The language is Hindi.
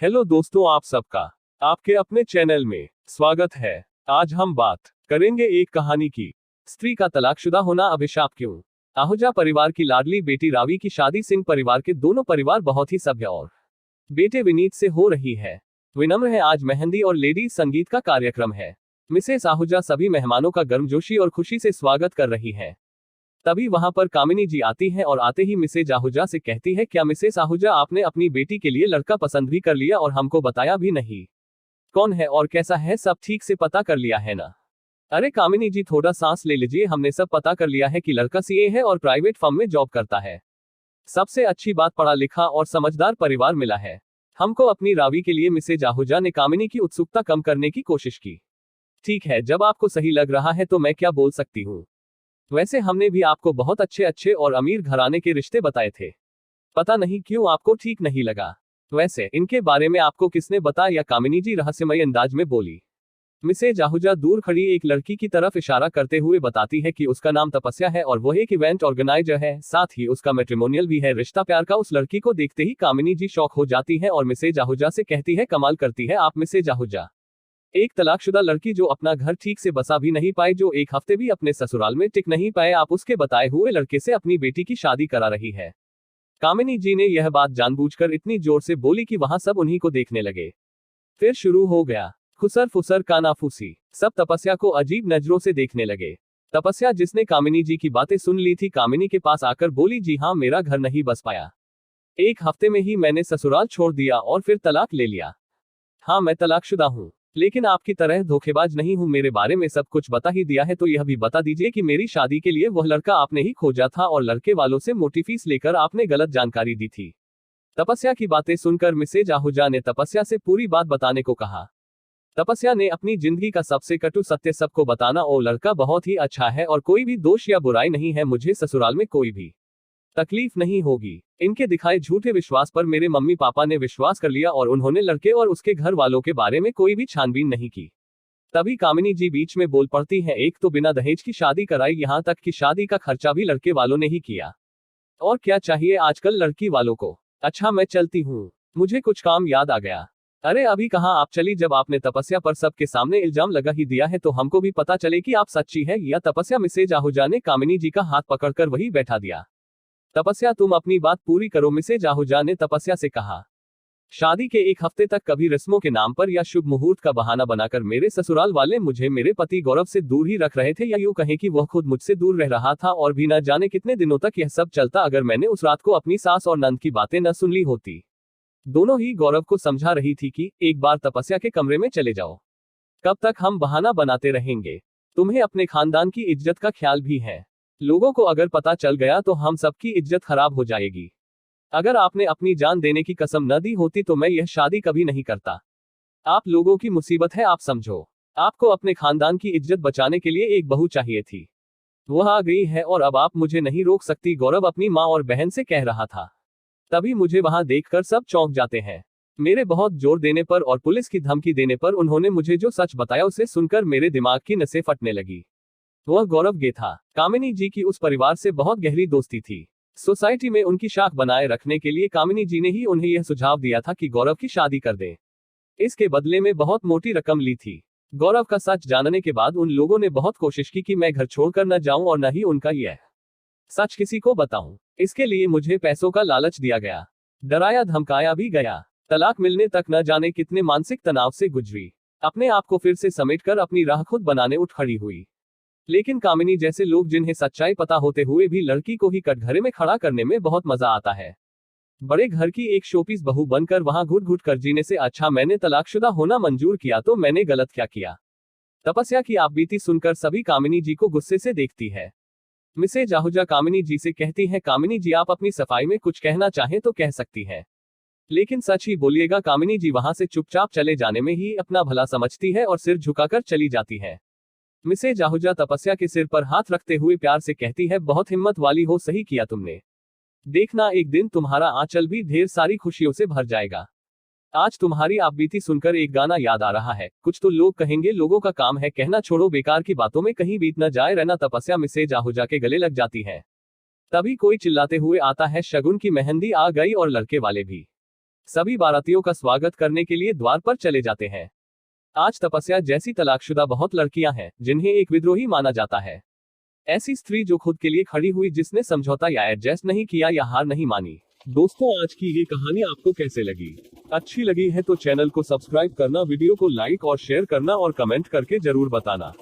हेलो दोस्तों, आप सबका आपके अपने चैनल में स्वागत है। आज हम बात करेंगे एक कहानी की। स्त्री का तलाकशुदा होना अभिशाप क्यों। आहूजा परिवार की लाडली बेटी रावी की शादी सिंह परिवार के दोनों परिवार बहुत ही सभ्य और बेटे विनीत से हो रही है। विनम्र है। आज मेहंदी और लेडीज संगीत का कार्यक्रम है। मिसेस आहूजा सभी मेहमानों का गर्मजोशी और खुशी से स्वागत कर रही है। तभी वहां पर कामिनी जी आती हैं और आते ही मिसेज आहूजा से कहती है, क्या मिसेस आहूजा आपने अपनी बेटी के लिए लड़का पसंद भी कर लिया और हमको बताया भी नहीं? कौन है और कैसा है, सब ठीक से पता कर लिया है ना? अरे कामिनी जी थोड़ा सांस ले लीजिए, हमने सब पता कर लिया है कि लड़का सीए है और प्राइवेट फर्म में जॉब करता है। सबसे अच्छी बात, पढ़ा लिखा और समझदार परिवार मिला है हमको अपनी रावी के लिए। मिसेज आहूजा ने कामिनी की उत्सुकता कम करने की कोशिश की। ठीक है, जब आपको सही लग रहा है तो मैं क्या बोल सकती हूँ। वैसे हमने भी आपको बहुत अच्छे अच्छे और अमीर घराने के रिश्ते बताए थे, पता नहीं क्यों आपको ठीक नहीं लगा। वैसे इनके बारे में आपको किसने बताया? कामिनी जी रहस्यमय अंदाज में बोली। मिसेज आहूजा दूर खड़ी एक लड़की की तरफ इशारा करते हुए बताती है कि उसका नाम तपस्या है और वो एक इवेंट ऑर्गेनाइजर है, साथ ही उसका मैट्रिमोनियल भी है रिश्ता प्यार का। उस लड़की को देखते ही कामिनी जी शॉक हो जाती है और मिसेज आहूजा से कहती है, कमाल करती है आप मिसेज आहूजा। एक तलाकशुदा लड़की जो अपना घर ठीक से बसा भी नहीं पाई, जो एक हफ्ते भी अपने ससुराल में टिक नहीं पाए, आप उसके बताए हुए लड़के से अपनी बेटी की शादी करा रही है। कामिनी जी ने यह बात जानबूझकर इतनी जोर से बोली कि वहां सब उन्हीं को देखने लगे। फिर शुरू हो गया खुसर फुसर कानाफूसी। सब तपस्या को अजीब नजरों से देखने लगे। तपस्या, जिसने कामिनी जी की बातें सुन ली थी, कामिनी के पास आकर बोली, जी हाँ, मेरा घर नहीं बस पाया। एक हफ्ते में ही मैंने ससुराल छोड़ दिया और फिर तलाक ले लिया। हाँ, मैं तलाकशुदा हूँ, लेकिन आपकी तरह धोखेबाज नहीं हूं। मेरे बारे में सब कुछ बता ही दिया है, तो यह भी बता दीजिए कि मेरी शादी के लिए वह लड़का आपने ही खोजा था और लड़के वालों से मोटी फीस लेकर आपने गलत जानकारी दी थी। तपस्या की बातें सुनकर मिसेज आहूजा ने तपस्या से पूरी बात बताने को कहा। तपस्या ने अपनी जिंदगी का सबसे कटु सत्य सबको बताना। ओ लड़का बहुत ही अच्छा है और कोई भी दोष या बुराई नहीं है, मुझे ससुराल में कोई भी तकलीफ नहीं होगी। इनके दिखाए झूठे विश्वास पर मेरे मम्मी पापा ने विश्वास कर लिया और उन्होंने लड़के और उसके घर वालों के बारे में कोई भी छानबीन नहीं की। तभी कामिनी जी बीच में बोल पड़ती हैं, एक तो बिना दहेज की शादी कराई, यहाँ तक कि शादी का खर्चा भी लड़के वालों ने ही किया। और क्या चाहिए आजकल लड़की वालों को। अच्छा मैं चलती हूँ, मुझे कुछ काम याद आ गया। अरे अभी कहाँ आप चली, जब आपने तपस्या पर सबके सामने इल्जाम लगा ही दिया है तो हमको भी पता चले कि आप सच्ची है या। तपस्या मिसेज आहूजा ने कामिनी जी का हाथ पकड़कर वही बैठा दिया। तपस्या तुम अपनी बात पूरी करो, मिसेज आहूजा ने तपस्या से कहा। शादी के एक हफ्ते तक कभी रस्मों के नाम पर या शुभ मुहूर्त का बहाना बनाकर मेरे ससुराल वाले मुझे मेरे पति गौरव से दूर ही रख रहे थे, या यूं कहें कि वह खुद मुझसे दूर रह रहा था। और भी न जाने कितने दिनों तक यह सब चलता अगर मैंने उस रात को अपनी सास और नंद की बातें न सुन ली होती। दोनों ही गौरव को समझा रही थी कि एक बार तपस्या के कमरे में चले जाओ, कब तक हम बहाना बनाते रहेंगे। तुम्हें अपने खानदान की इज्जत का ख्याल भी है, लोगों को अगर पता चल गया तो हम सबकी इज्जत खराब हो जाएगी। अगर आपने अपनी जान देने की कसम न दी होती तो मैं यह शादी कभी नहीं करता। आप लोगों की मुसीबत है, आप समझो। आपको अपने खानदान की इज्जत बचाने के लिए एक बहू चाहिए थी, वह आ गई है और अब आप मुझे नहीं रोक सकती, गौरव अपनी माँ और बहन से कह रहा था। तभी मुझे वहां देखकर सब चौंक जाते हैं। मेरे बहुत जोर देने पर और पुलिस की धमकी देने पर उन्होंने मुझे जो सच बताया उसे सुनकर मेरे दिमाग की नसें फटने लगी। वह गौरव गे था। कामिनी जी की उस परिवार से बहुत गहरी दोस्ती थी। सोसाइटी में उनकी शाख बनाए रखने के लिए कामिनी जी ने ही उन्हें यह सुझाव दिया था कि गौरव की शादी कर दें। इसके बदले में बहुत मोटी रकम ली थी। गौरव का सच जानने के बाद उन लोगों ने बहुत कोशिश की कि मैं घर छोड़कर न जाऊं और न ही उनका यह सच किसी को बताऊं। इसके लिए मुझे पैसों का लालच दिया गया, डराया धमकाया भी गया। तलाक मिलने तक न जाने कितने मानसिक तनाव से गुजरी। अपने आप को फिर से समेटकर अपनी राह खुद बनाने उठ खड़ी हुई। लेकिन कामिनी जैसे लोग जिन्हें सच्चाई पता होते हुए भी लड़की को ही कटघरे में खड़ा करने में बहुत मजा आता है। बड़े घर की एक शोपीस बहू बनकर वहां घुट घुट कर जीने से अच्छा मैंने तलाकशुदा होना मंजूर किया तो मैंने गलत क्या किया। तपस्या की आपबीती सुनकर सभी कामिनी जी को गुस्से से देखती है। मिसेज आहूजा कामिनी जी से कहती है, कामिनी जी आप अपनी सफाई में कुछ कहना चाहें तो कह सकती हैं, लेकिन सच ही बोलिएगा। कामिनी जी वहां से चुपचाप चले जाने में ही अपना भला समझती है और सिर झुकाकर चली जाती है। मिसेज आहूजा तपस्या के सिर पर हाथ रखते हुए प्यार से कहती है, बहुत हिम्मत वाली हो, सही किया तुमने। देखना एक दिन तुम्हारा आंचल भी ढेर सारी खुशियों से भर जाएगा। आज तुम्हारी आपबीती सुनकर एक गाना याद आ रहा है, कुछ तो लोग कहेंगे लोगों का काम है कहना, छोड़ो बेकार की बातों में कहीं बीत न जाए रहना। तपस्या मिसेज आहूजा के गले लग जाती है। तभी कोई चिल्लाते हुए आता है, शगुन की मेहंदी आ गई और लड़के वाले भी। सभी बारातियों का स्वागत करने के लिए द्वार पर चले जाते हैं। आज तपस्या जैसी तलाकशुदा बहुत लड़कियां हैं जिन्हें एक विद्रोही माना जाता है। ऐसी स्त्री जो खुद के लिए खड़ी हुई, जिसने समझौता या एडजस्ट नहीं किया या हार नहीं मानी। दोस्तों, आज की ये कहानी आपको कैसे लगी? अच्छी लगी है तो चैनल को सब्सक्राइब करना, वीडियो को लाइक और शेयर करना और कमेंट करके जरूर बताना।